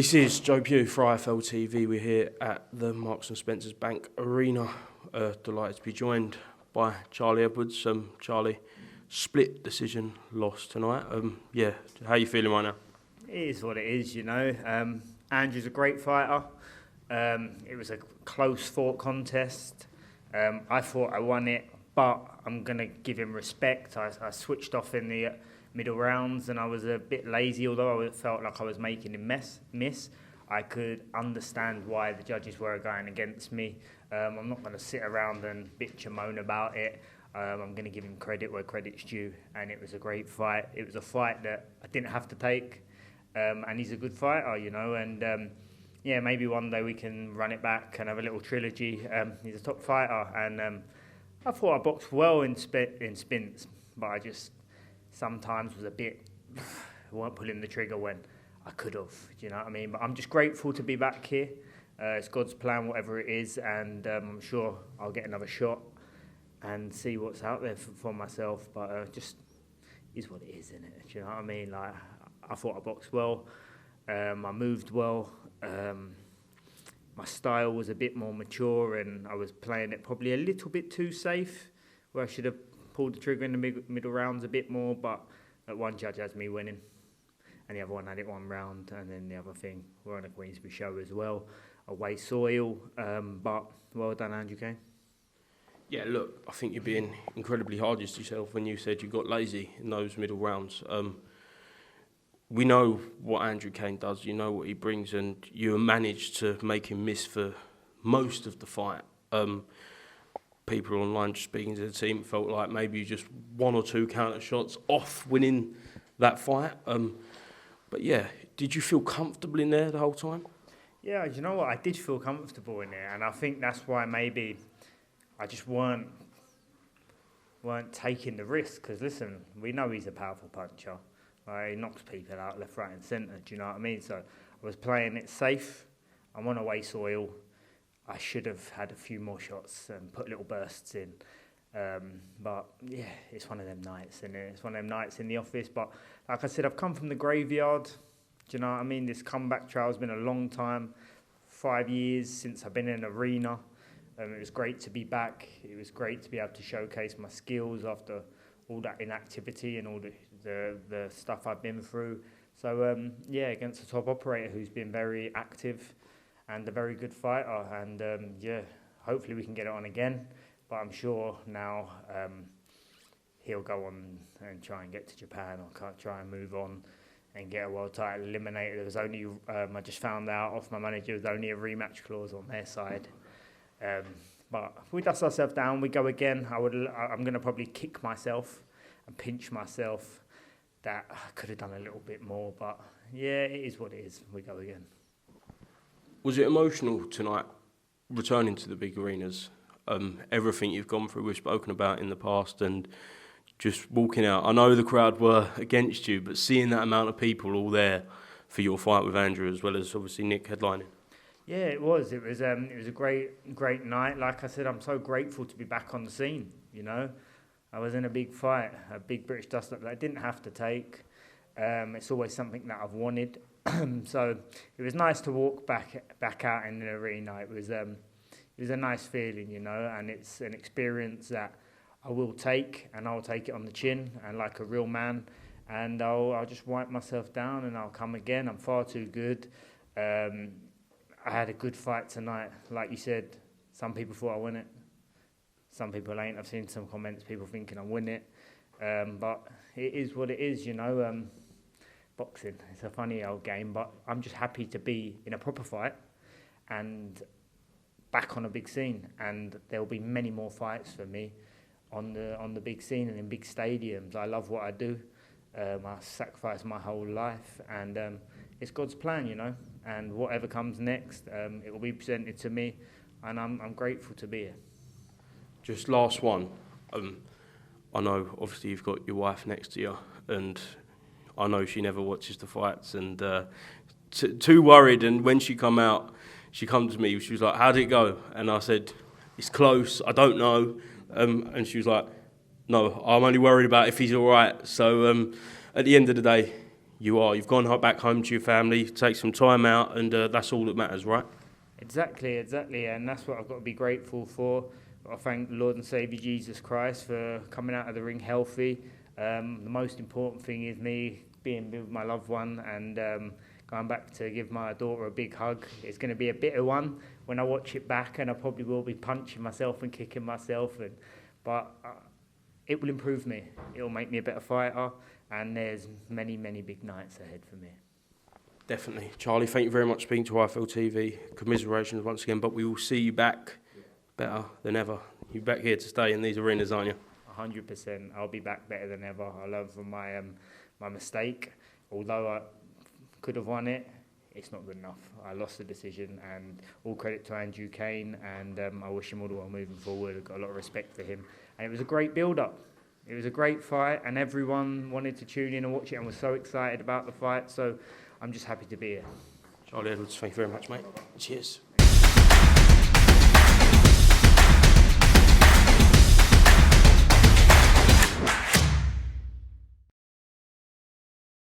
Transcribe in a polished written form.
This is Joe Pugh for IFLTV. We're here at the Marks and Spencer's Bank Arena. Delighted to be joined by Charlie Edwards. Charlie, split decision loss tonight. How are you feeling right now? It is what it is, you know. Andrew's a great fighter. It was a close fought contest. I thought I won it, but I'm going to give him respect. I switched off in the middle rounds and I was a bit lazy, although I felt like I was making him miss. I could understand why the judges were going against me. I'm not going to sit around and bitch and moan about it. I'm going to give him credit where credit's due, and it was a great fight. It was a fight that I didn't have to take, and he's a good fighter, you know, and maybe one day we can run it back and have a little trilogy. He's a top fighter, and I thought I boxed well in spins, but I just sometimes was a bit, weren't pulling the trigger when I could have, do you know what I mean? But I'm just grateful to be back here. It's God's plan, whatever it is, and I'm sure I'll get another shot and see what's out there for myself. But just is what it is, isn't it? Do you know what I mean? Like, I thought I boxed well, I moved well, my style was a bit more mature, and I was playing it probably a little bit too safe, where I should have pulled the trigger in the middle rounds a bit more, but one judge has me winning, and the other one had it one round, and then the other thing, we're on a Queensbury show as well, away soil, but well done, Andrew Cain. Yeah, look, I think you're being incredibly hard on yourself when you said you got lazy in those middle rounds. We know what Andrew Cain does, you know what he brings, and you managed to make him miss for most of the fight. People online just speaking to the team felt like maybe you just one or two counter shots off winning that fight. But yeah, did you feel comfortable in there the whole time? Yeah, you know what, I did feel comfortable in there, and I think that's why maybe I just weren't taking the risk, because listen, we know he's a powerful puncher. He knocks people out left, right and centre, do you know what I mean? So I was playing it safe. I'm on away soil. I should have had a few more shots and put little bursts in. But yeah, it's one of them nights, isn't it? It's one of them nights in the office. But like I said, I've come from the graveyard. Do you know what I mean? This comeback trial's been a long time, 5 years since I've been in an arena. It was great to be back. It was great to be able to showcase my skills after all that inactivity and all the stuff I've been through. So against a top operator who's been very active and a very good fighter, and hopefully we can get it on again. But I'm sure now he'll go on and try and get to Japan, or try and move on and get a world title eliminated. There was only, I just found out off my manager, there was only a rematch clause on their side. But if we dust ourselves down, we go again. I'm going to probably kick myself and pinch myself that I could have done a little bit more. But yeah, it is what it is. We go again. Was it emotional tonight, returning to the big arenas? Everything you've gone through, we've spoken about in the past, and just walking out. I know the crowd were against you, but seeing that amount of people all there for your fight with Andrew, as well as obviously Nick headlining. Yeah, it was. It was a great night. Like I said, I'm so grateful to be back on the scene. You know, I was in a big fight, a big British dust-up that I didn't have to take. It's always something that I've wanted. So it was nice to walk back out in the arena. It was a nice feeling, you know, and it's an experience that I will take, and I'll take it on the chin and like a real man, and I'll just wipe myself down and I'll come again. I'm far too good. I had a good fight tonight. Like you said, some people thought I won it. Some people ain't. I've seen some comments, people thinking I win it. But it is what it is, you know. Boxing, it's a funny old game, but I'm just happy to be in a proper fight and back on a big scene. And there will be many more fights for me on the big scene and in big stadiums. I love what I do. I sacrifice my whole life, and it's God's plan, you know. And whatever comes next, it will be presented to me, and I'm grateful to be here. Just last one. I know obviously you've got your wife next to you, and I know she never watches the fights, and too worried. And when she come out, she come to me. She was like, "How did it go?" And I said, "It's close. I don't know." And she was like, "No, I'm only worried about if he's all right." So at the end of the day, you are. You've gone back home to your family, take some time out, and that's all that matters, right? Exactly, and that's what I've got to be grateful for. I thank the Lord and Saviour Jesus Christ for coming out of the ring healthy. The most important thing is me being with my loved one and going back to give my daughter a big hug. It's going to be a bitter one when I watch it back, and I probably will be punching myself and kicking myself, but it will improve me. It will make me a better fighter, and there's many, many big nights ahead for me. Definitely. Charlie, thank you very much for speaking to IFLTV. Commiserations once again, but we will see you back better than ever. You're back here to stay in these arenas, aren't you? 100%. I'll be back better than ever. I learned from my mistake. Although I could have won it, it's not good enough. I lost the decision, and all credit to Andrew Cain, and I wish him all the well moving forward. I've got a lot of respect for him. And it was a great build-up. It was a great fight, and everyone wanted to tune in and watch it and was so excited about the fight. So I'm just happy to be here. Charlie Edwards, thank you very much, mate. Cheers.